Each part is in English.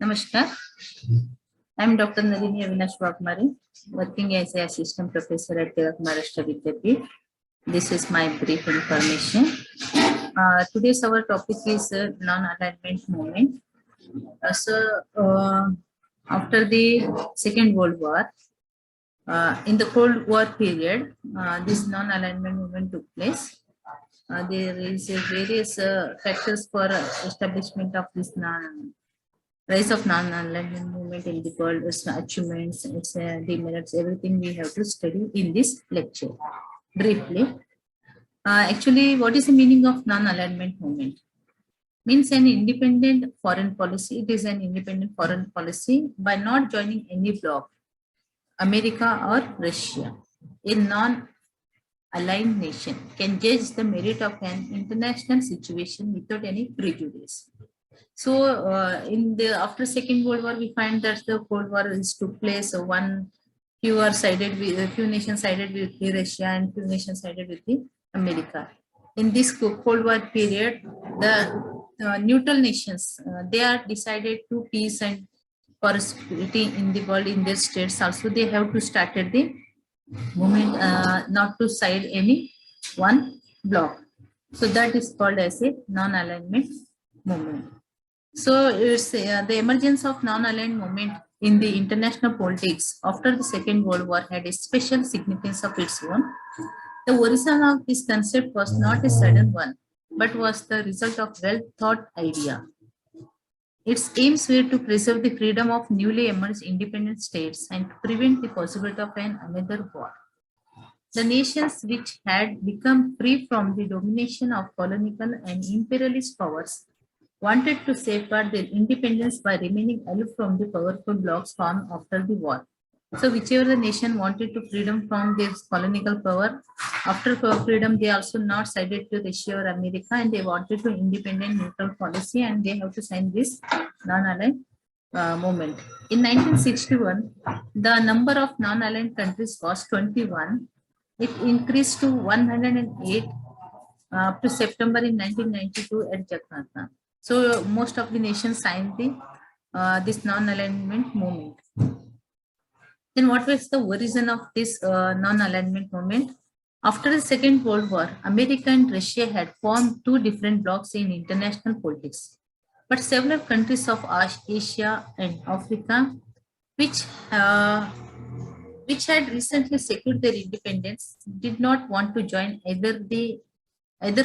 Namaskar. I am Dr. Nalini Avinash Vakmari, working as an assistant professor at the Maharashtra Vidyapeeth. This is my brief information. Today's our topic is non-alignment movement. After the Second World War, in the Cold War period, this non-alignment movement took place. There is various factors for establishment of this rise of non-alignment movement in the world, its achievements, its demerits, everything we have to study in this lecture. Briefly, actually, what is the meaning of non-alignment movement? Means an independent foreign policy. It is an independent foreign policy by not joining any bloc, America or Russia. A non-aligned nation can judge the merit of an international situation without any prejudice. So, in the after Second World War, we find that the Cold War is took place. So few nations sided with the Russia, and few nations sided with the America. In this Cold War period, the neutral nations they are decided to peace and prosperity in the world in their states. Also, they have to start at the movement not to side any one bloc. So that is called as a non-alignment movement. So it's the emergence of non-aligned movement in the international politics after the Second World War had a special significance of its own. The origin of this concept was not a sudden one, but was the result of well-thought idea. Its aims were to preserve the freedom of newly emerged independent states and to prevent the possibility of another war. The nations which had become free from the domination of colonial and imperialist powers wanted to safeguard their independence by remaining aloof from the powerful blocs formed after the war. So whichever the nation wanted to freedom from their colonial power, after freedom, they also not sided to Russia or America, and they wanted to independent neutral policy, and they have to sign this non-aligned movement. In 1961, the number of non-aligned countries was 21. It increased to 108 up to September in 1992 at Jakarta. So most of the nations signed this non-alignment movement. Then what was the origin of this non-alignment movement? After the Second World War, America and Russia had formed two different blocs in international politics. But several countries of Asia and Africa, which had recently secured their independence, did not want to join either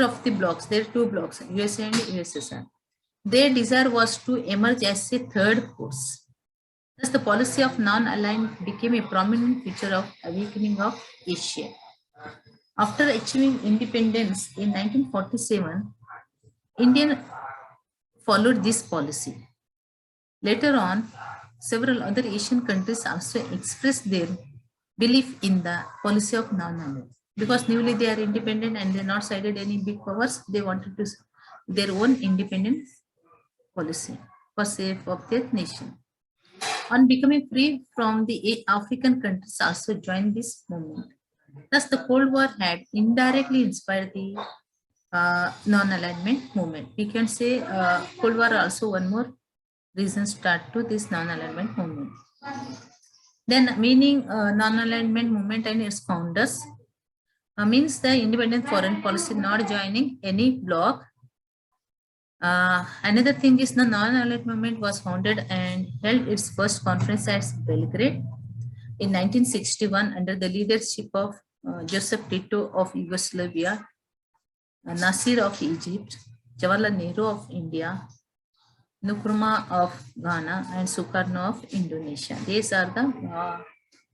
of the blocs. There are two blocs, USA and USSR. Their desire was to emerge as a third force. Thus, the policy of non-aligned became a prominent feature of awakening of Asia. After achieving independence in 1947, India followed this policy. Later on, several other Asian countries also expressed their belief in the policy of non-aligned. Because newly they are independent and they're not sided any big powers, they wanted to their own independent policy for sake of their nation. On becoming free from the African countries also joined this movement. Thus, the Cold War had indirectly inspired the non-alignment movement. We can say Cold War also one more reason start to this non-alignment movement. Then meaning non-alignment movement and its founders means the independent foreign policy not joining any bloc. Another thing is the non-aligned movement was founded and held its first conference at Belgrade in 1961 under the leadership of Joseph Tito of Yugoslavia, Nasir of Egypt, Jawaharlal Nehru of India, Nkrumah of Ghana, and Sukarno of Indonesia. These are the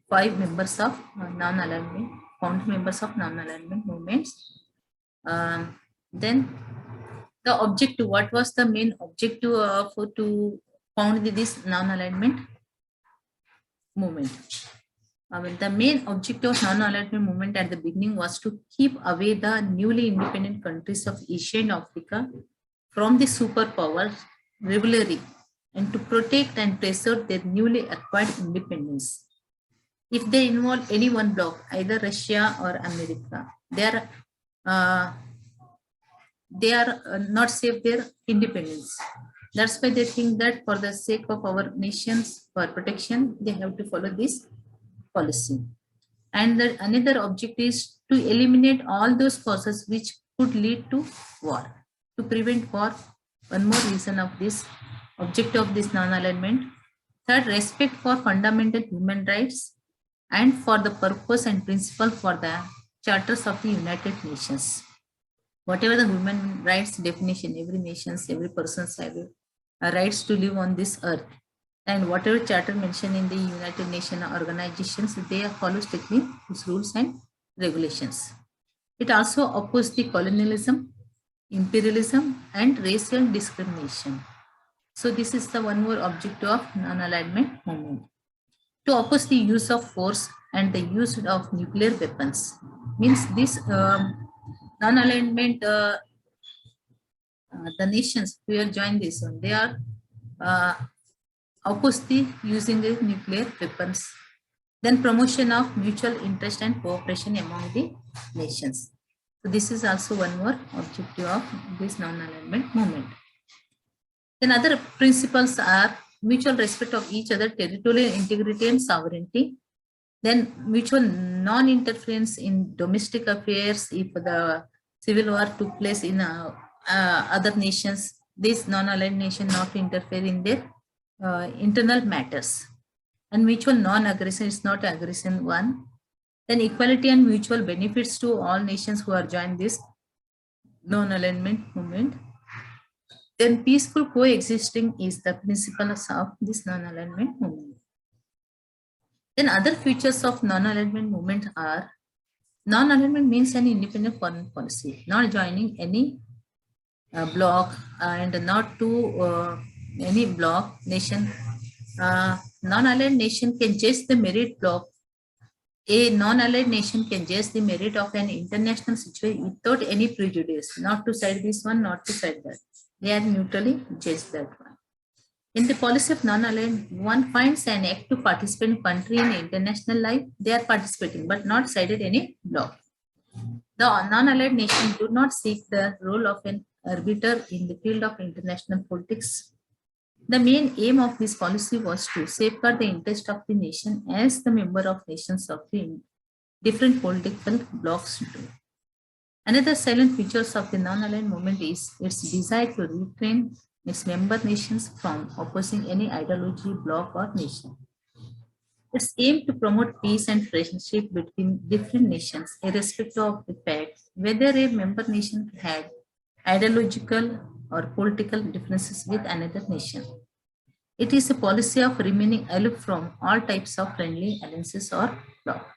5 members of non-alignment, founding members of non-alignment movements. Then the objective, what was the main objective to found this non-alignment movement? The main objective of non-alignment movement at the beginning was to keep away the newly independent countries of Asia and Africa from the superpower rivalry and to protect and preserve their newly acquired independence. If they involve any one bloc, either Russia or America, they are not safe their independence. That's why they think that for the sake of our nations, for protection, they have to follow this policy. And the another object is to eliminate all those causes which could lead to war. To prevent war, one more reason of this object of this non-alignment. Third, respect for fundamental human rights and for the purpose and principle for the charters of the United Nations. Whatever the human rights definition, every nations, every person's have rights to live on this earth. And whatever charter mentioned in the United Nations organizations, they follow strictly its rules and regulations. It also opposes the colonialism, imperialism, and racial discrimination. So this is the one more objective of non-alignment movement. To oppose the use of force and the use of nuclear weapons. Means this non-alignment, the nations who have joined this one, they are oppose the using the nuclear weapons. Then promotion of mutual interest and cooperation among the nations. So this is also one more objective of this non-alignment movement. Then other principles are mutual respect of each other, territorial integrity and sovereignty. Then mutual non-interference in domestic affairs. If the civil war took place in other nations, this non-aligned nation not to interfere in their internal matters. And mutual non-aggression is not aggression one. Then equality and mutual benefits to all nations who are joined this non-alignment movement. Then peaceful coexisting is the principles of this non-alignment movement. Then other features of non-alignment movement are non-alignment means an independent foreign policy, not joining any bloc and not to any bloc nation. Non-aligned nation can judge the merit bloc. A non-allied nation can judge the merit of an international situation without any prejudice, not to side this one, not to side that. They are neutrally judge that one. In the policy of non-aligned, one finds an act to participate in country in international life. They are participating, but not sided any bloc. The non-allied nation do not seek the role of an arbiter in the field of international politics. The main aim of this policy was to safeguard the interest of the nation as the member of nations of the different political blocs do. Another silent features of the non-aligned movement is its desire to refrain its member nations from opposing any ideology, bloc, or nation. Its aim to promote peace and friendship between different nations, irrespective of the fact whether a member nation had ideological or political differences with another nation. It is a policy of remaining aloof from all types of friendly alliances or bloc.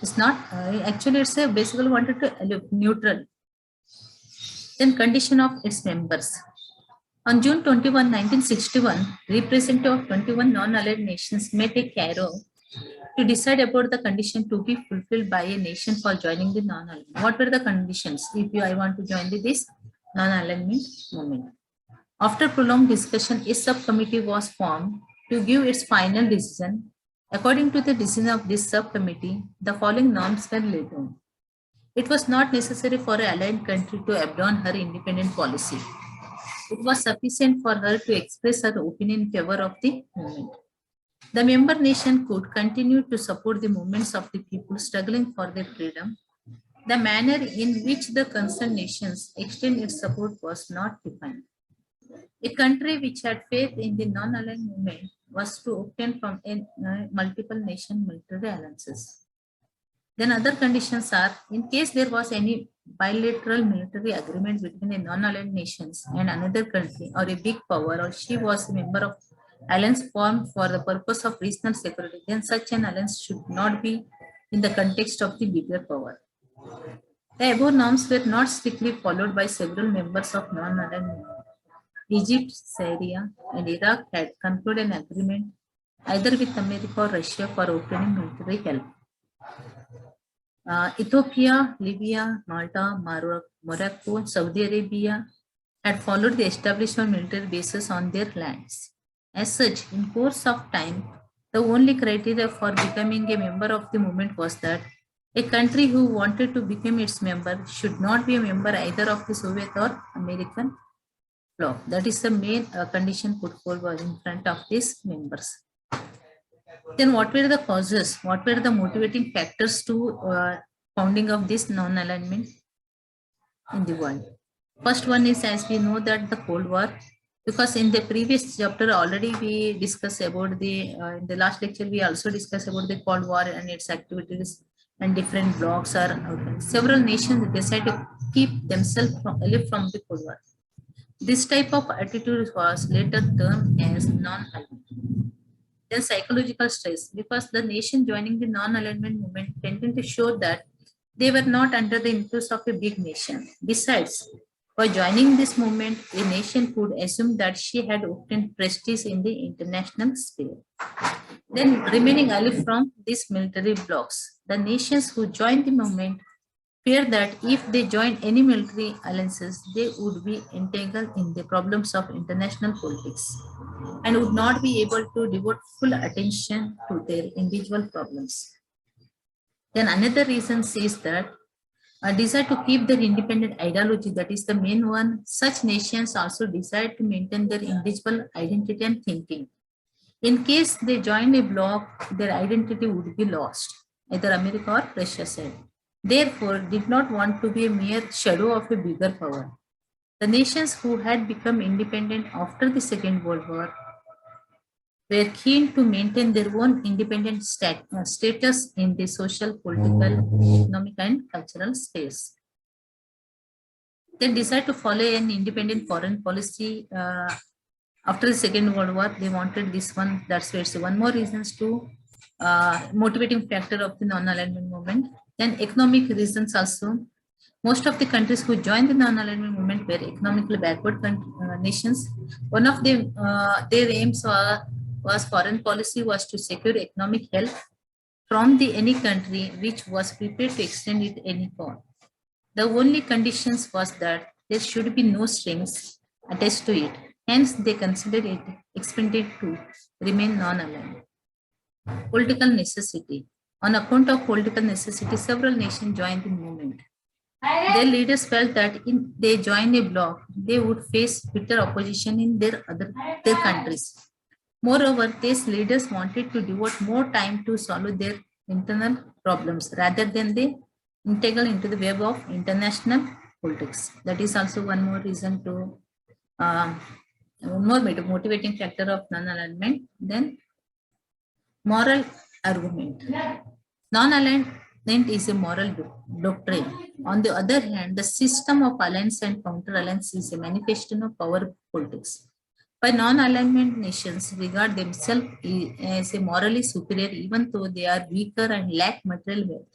It's not, actually it's a basically wanted to aloof, neutral. Then condition of its members. On June 21, 1961, representatives of 21 non-allied nations met at Cairo to decide about the condition to be fulfilled by a nation for joining the non-alignment. What were the conditions if I want to join this non-alignment movement? After prolonged discussion, a subcommittee was formed to give its final decision. According to the decision of this subcommittee, the following norms were laid down. It was not necessary for an allied country to abandon her independent policy. It was sufficient for her to express her opinion in favor of the movement. The member nation could continue to support the movements of the people struggling for their freedom. The manner in which the concerned nations extend its support was not defined. A country which had faith in the non-aligned movement was to obtain from multiple nation military alliances. Then other conditions are, in case there was any bilateral military agreement between a non-aligned nations and another country or a big power, or she was a member of alliance formed for the purpose of regional security, then such an alliance should not be in the context of the bigger power. The above norms were not strictly followed by several members of non-aligned movement. Egypt, Syria, and Iraq had concluded an agreement either with America or Russia for obtaining military help. Ethiopia, Libya, Malta, Morocco, and Saudi Arabia had followed the establishment of military bases on their lands. As such, in course of time, the only criteria for becoming a member of the movement was that a country who wanted to become its member should not be a member either of the Soviet or American bloc. That is the main condition put forward in front of these members. Then what were the causes? What were the motivating factors to founding of this non-alignment in the world? First one is, as we know, that the Cold War, because in the previous chapter already we discussed about in the last lecture we also discussed about the Cold War and its activities, and different blocs are several nations decided to keep themselves aloof from the Cold War. This type of attitude was later termed as non-alignment. Then psychological stress, because the nation joining the non-alignment movement tended to show that they were not under the influence of a big nation. Besides, by joining this movement, a nation could assume that she had obtained prestige in the international sphere. Then, remaining aloof from these military blocs, the nations who joined the movement fear that if they join any military alliances, they would be entangled in the problems of international politics and would not be able to devote full attention to their individual problems. Then another reason is that a desire to keep their independent ideology, that is the main one. Such nations also desire to maintain their individual identity and thinking. In case they join a bloc, their identity would be lost, either America or Russia said. Therefore, did not want to be a mere shadow of a bigger power. The nations who had become independent after the Second World War were keen to maintain their own independent status in the social, political, economic, and cultural space. They decided to follow an independent foreign policy after the Second World War. They wanted this one. That's where it's one more reasons to motivating factor of the non-alignment movement. Then economic reasons also. Most of the countries who joined the non-alignment movement were economically backward nations. One of their aims was foreign policy was to secure economic help from any country which was prepared to extend it any far. The only conditions was that there should be no strings attached to it. Hence, they considered it expected to remain non-aligned. Political necessity. On account of political necessity, several nations joined the movement. Their leaders felt that if they joined a bloc, they would face bitter opposition in their countries. Moreover, these leaders wanted to devote more time to solve their internal problems rather than they integral into the web of international politics. That is also one more reason to one more motivating factor of non-alignment. Then moral argument. Non-alignment is a moral doctrine. On the other hand, the system of alliance and counter-alliance is a manifestation of power politics. By non-alignment nations regard themselves as a morally superior even though they are weaker and lack material wealth.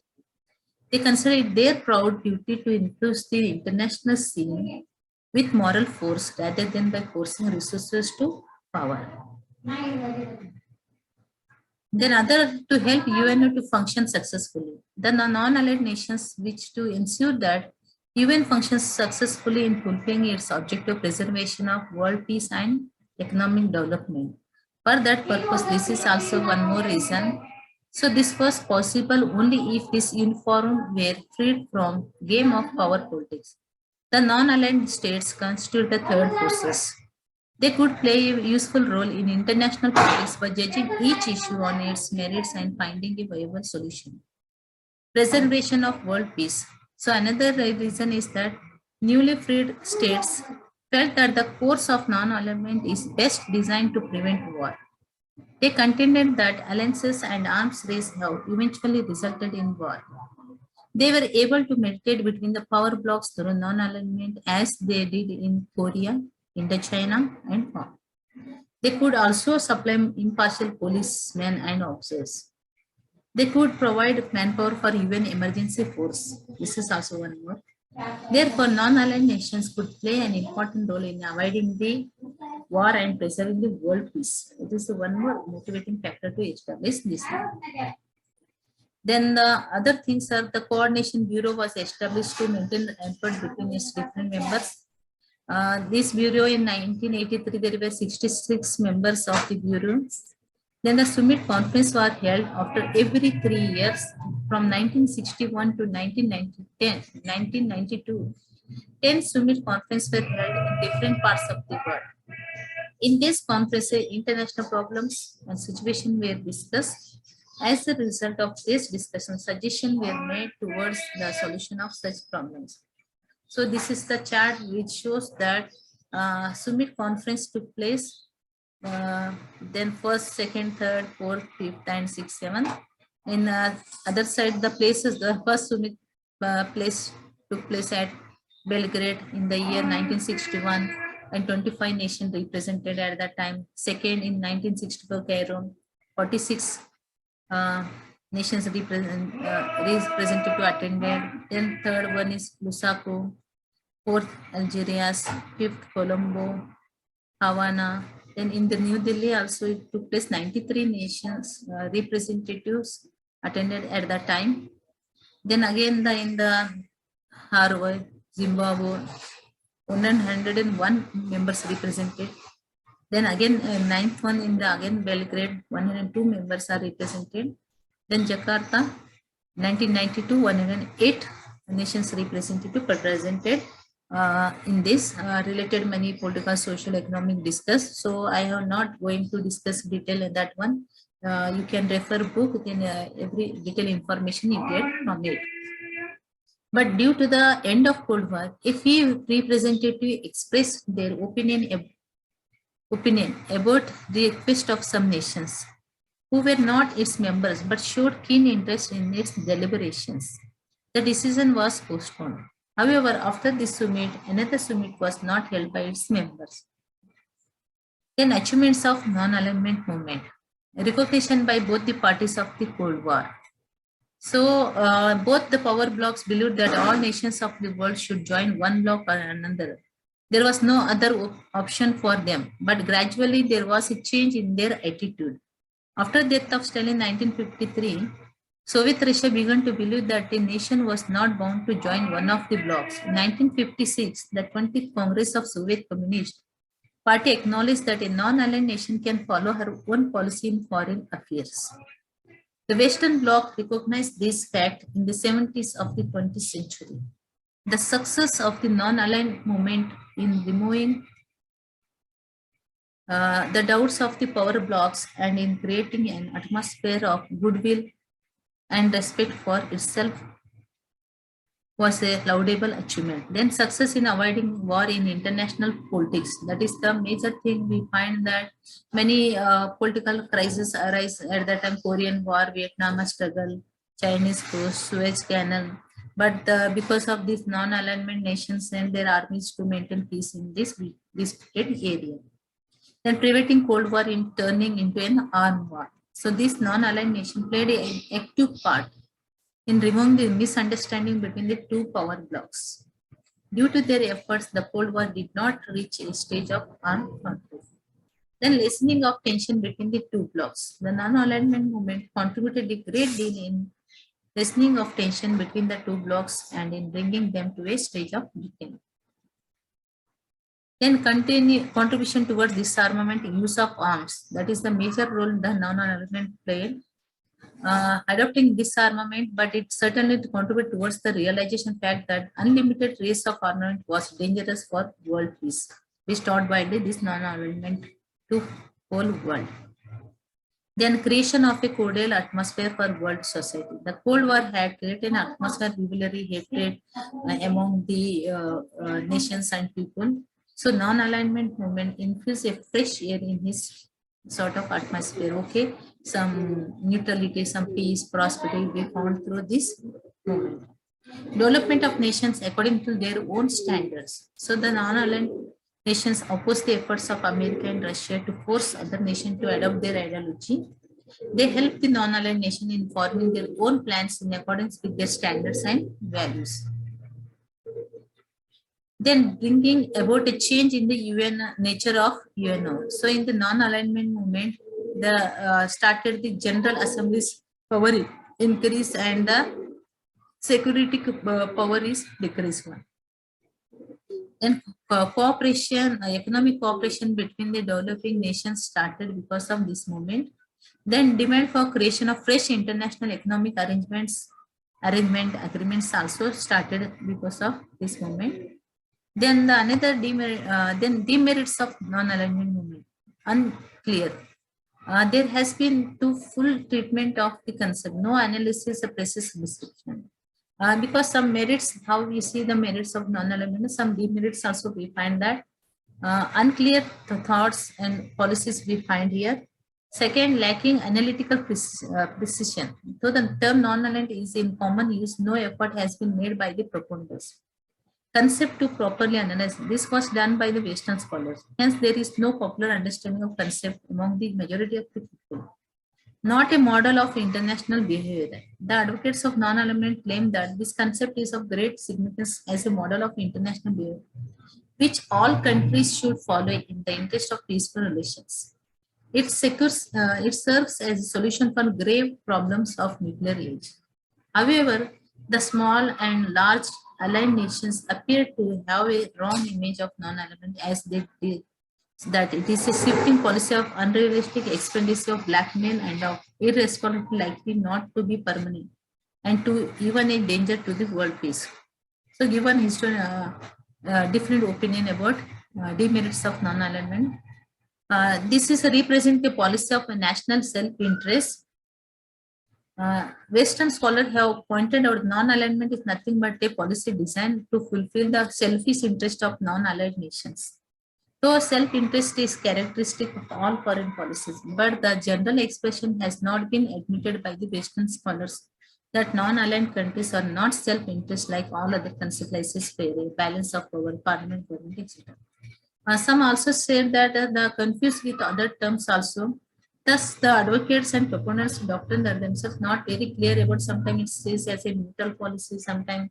They consider it their proud duty to influence the international scene with moral force rather than by forcing resources to power. Then other to help UN to function successfully. The non-allied nations wish to ensure that UN functions successfully in fulfilling its objective preservation of world peace and economic development. For that purpose, this is also one more reason. So this was possible only if this uniform were freed from game of power politics. The non-aligned states constitute the third forces. They could play a useful role in international politics by judging each issue on its merits and finding a viable solution. Preservation of world peace. So another reason is that newly freed states felt that the course of non-alignment is best designed to prevent war. They contended that alliances and arms race have eventually resulted in war. They were able to mediate between the power blocs through non-alignment as they did in Korea, Indochina, and Hong. They could also supply impartial policemen and officers. They could provide manpower for UN emergency force. This is also one more. Therefore, non-aligned nations could play an important role in avoiding the war and preserving the world peace. It is one more motivating factor to establish this. Then the other things are the coordination bureau was established to maintain the effort between its different members. This bureau in 1983, there were 66 members of the bureau. Then the Sumit Conference was held after every 3 years from 1961 to 1992. 10 Sumit Conference were held in different parts of the world. In this conference, international problems and situation were discussed. As a result of this discussion, suggestions were made towards the solution of such problems. So this is the chart which shows that Summit conference took place. Then first, second, third, fourth, fifth, and sixth, seventh. In other side, the places, the first Summit place took place at Belgrade in the year 1961, and 25 nations represented at that time. Second in 1964, Cairo, 46 nations representative attended. Then third one is Lusaka, fourth Algeria, fifth Colombo, Havana. Then in the New Delhi also it took place. 93 nations representatives attended at that time. Then again in the Harvard, Zimbabwe, 101 members represented. Then again ninth one in the again Belgrade, 102 members are represented. Then Jakarta, 1992, 108 nations representative presented. In this related many political, social, economic discuss. So I am not going to discuss detail in that one. You can refer book, then every detailed information you get from it. But due to the end of Cold War, if we representative express their opinion about the request of some nations who were not its members but showed keen interest in its deliberations, the decision was postponed. However, after this summit, another summit was not held by its members. Then achievements of non-alignment movement, recognition by both the parties of the Cold War. So both the power blocks believed that all nations of the world should join one bloc or another. There was no other option for them, but gradually there was a change in their attitude. After the death of Stalin in 1953, Soviet Russia began to believe that the nation was not bound to join one of the blocs. In 1956, the 20th Congress of Soviet Communist Party acknowledged that a non-aligned nation can follow her own policy in foreign affairs. The Western Bloc recognized this fact in the 70s of the 20th century. The success of the non-aligned movement in removing the doubts of the power blocks and in creating an atmosphere of goodwill and respect for itself was a laudable achievement. Then success in avoiding war in international politics. That is the major thing. We find that many political crises arise at that time: Korean War, Vietnam struggle, Chinese coast, Suez Canal. But because of these non-alignment nations sent their armies to maintain peace in this disputed area. Then preventing Cold War in turning into an armed war. So this non-aligned nation played an active part in removing the misunderstanding between the two power blocks. Due to their efforts, the Cold War did not reach a stage of armed conflict. Then lessening of tension between the two blocks. The non-alignment movement contributed a great deal in lessening of tension between the two blocks and in bringing them to a stage of decay. Then contribution towards disarmament, use of arms. That is the major role the non-alignment played. Adopting disarmament, but it certainly contributed towards the realization fact that unlimited race of armament was dangerous for world peace, which taught widely this non-alignment to whole world. Then creation of a cordial atmosphere for world society. The Cold War had created an atmosphere of rivalry, hatred among the nations and people. So non-alignment movement infused a fresh air in his sort of atmosphere. Okay, some neutrality, some peace, prosperity we found through this movement. Development of nations according to their own standards. So the non-aligned nations opposed the efforts of America and Russia to force other nations to adopt their ideology. They helped the non-aligned nation in forming their own plans in accordance with their standards and values. Then bringing about a change in the UN nature of UNO. So in the non-alignment movement, the started the General Assembly's power increase and the security power is decreased one. Then cooperation, economic cooperation between the developing nations started because of this movement. Then demand for creation of fresh international economic agreements also started because of this movement. Then the another demerits of non-alignment movement unclear. There has been to full treatment of the concept, no analysis of precise description. Because some merits, how we see the merits of non-alignment, some demerits also we find that unclear thoughts and policies we find here. Second, lacking analytical precision. Though the term non-aligned is in common use, no effort has been made by the proponents concept to properly analyze. This was done by the Western scholars. Hence, there is no popular understanding of concept among the majority of the people. Not a model of international behavior. The advocates of non-alignment claim that this concept is of great significance as a model of international behavior, which all countries should follow in the interest of peaceful relations. It serves as a solution for grave problems of nuclear age. However, the small and large aligned nations appear to have a wrong image of non-alignment as that it is a shifting policy of unrealistic expenditure of blackmail and of irresponsibility likely not to be permanent and to even a danger to the world peace. So given different opinion about demerits of non-alignment. This is a represent a policy of a national self-interest. Western scholars have pointed out non-alignment is nothing but a policy designed to fulfill the selfish interest of non-aligned nations. So self-interest is characteristic of all foreign policies, but the general expression has not been admitted by the Western scholars that non-aligned countries are not self-interest like all other concepts like balance of power, parliament, government, etc. Some also said that the confused with other terms also. Thus, the advocates and proponents of doctrine are themselves not very clear about. Sometimes it says as a neutral policy, sometimes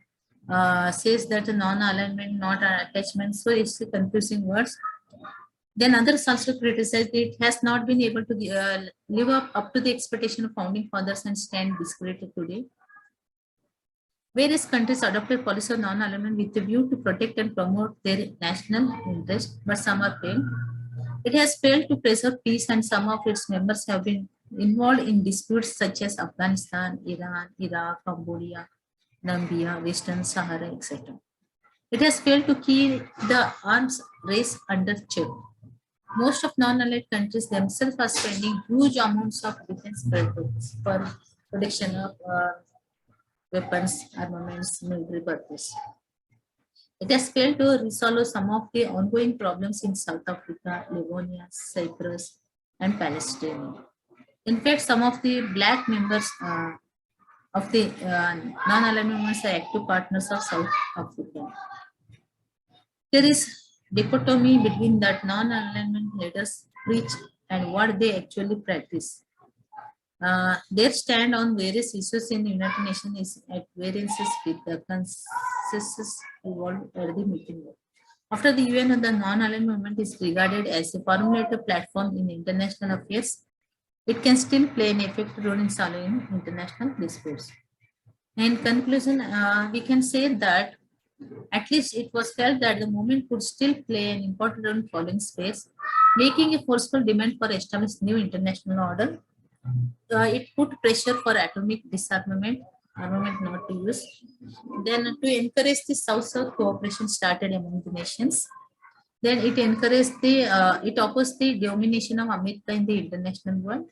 says that a non-alignment, not an attachment. So it's confusing words. Then others also criticized it has not been able to live up to the expectation of founding fathers and stand discredited today. Various countries adopted policy of non-alignment with a view to protect and promote their national interest, but some are failed. It has failed to preserve peace, and some of its members have been involved in disputes such as Afghanistan, Iran, Iraq, Cambodia, Namibia, Western Sahara, etc. It has failed to keep the arms race under check. Most of non-aligned countries themselves are spending huge amounts of defense budgets for protection of weapons, armaments, military purpose. It has failed to resolve some of the ongoing problems in South Africa, Livonia, Cyprus, and Palestine. In fact, some of the black members of the non-aligned members are active partners of South Africa. There is dichotomy between that non-alignment leaders preach and what they actually practice. Their stand on various issues in the United Nations is at variances with the consensus evolved at the meeting. After the UN, the non-aligned movement is regarded as a formulated platform in international affairs. It can still play an effective role in solving international disputes. In conclusion, we can say that at least it was felt that the movement could still play an important role in following space, making a forceful demand for establishing new international order. It put pressure for atomic disarmament, armament not to use. Then to encourage the South-South cooperation started among the nations. Then it encouraged it opposed the domination of America in the international world.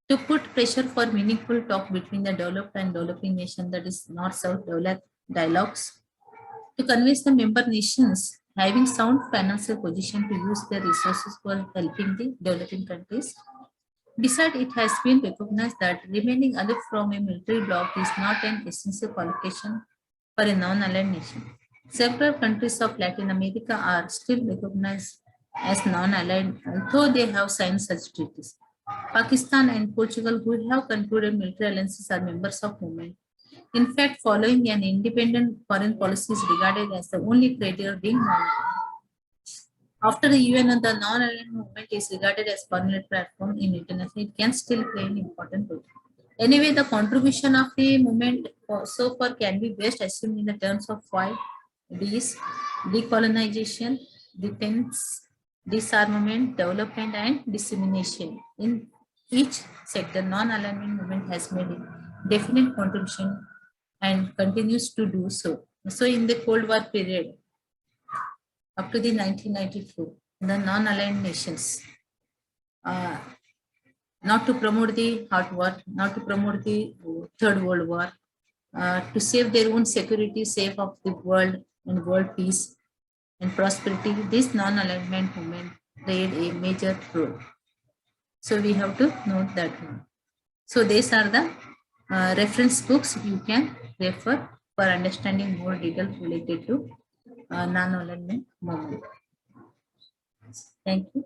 To put pressure for meaningful talk between the developed and developing nation, that is North-South dialogues. To convince the member nations having sound financial position to use their resources for helping the developing countries. Besides, it has been recognized that remaining aloof from a military bloc is not an essential qualification for a non-aligned nation. Several countries of Latin America are still recognized as non-aligned, although they have signed such treaties. Pakistan and Portugal, who have concluded military alliances, are members of movement. In fact, following an independent foreign policy is regarded as the only criteria being non-aligned. After the UN, the non-aligned movement is regarded as permanent platform in international. It can still play an important role. Anyway, the contribution of the movement so far can be best assumed in the terms of 5Ds: decolonization, defense, disarmament, development, and dissemination. In each sector, non-alignment movement has made a definite contribution and continues to do so. So, in the Cold War period, up to the 1994, the non-aligned nations, uh, not to promote the hot war, not to promote the Third World War, to save their own security, save of the world and world peace and prosperity. This non-alignment movement played a major role. So we have to note that one. So these are the reference books you can refer for understanding more details related to non-alignment movement. Thank you.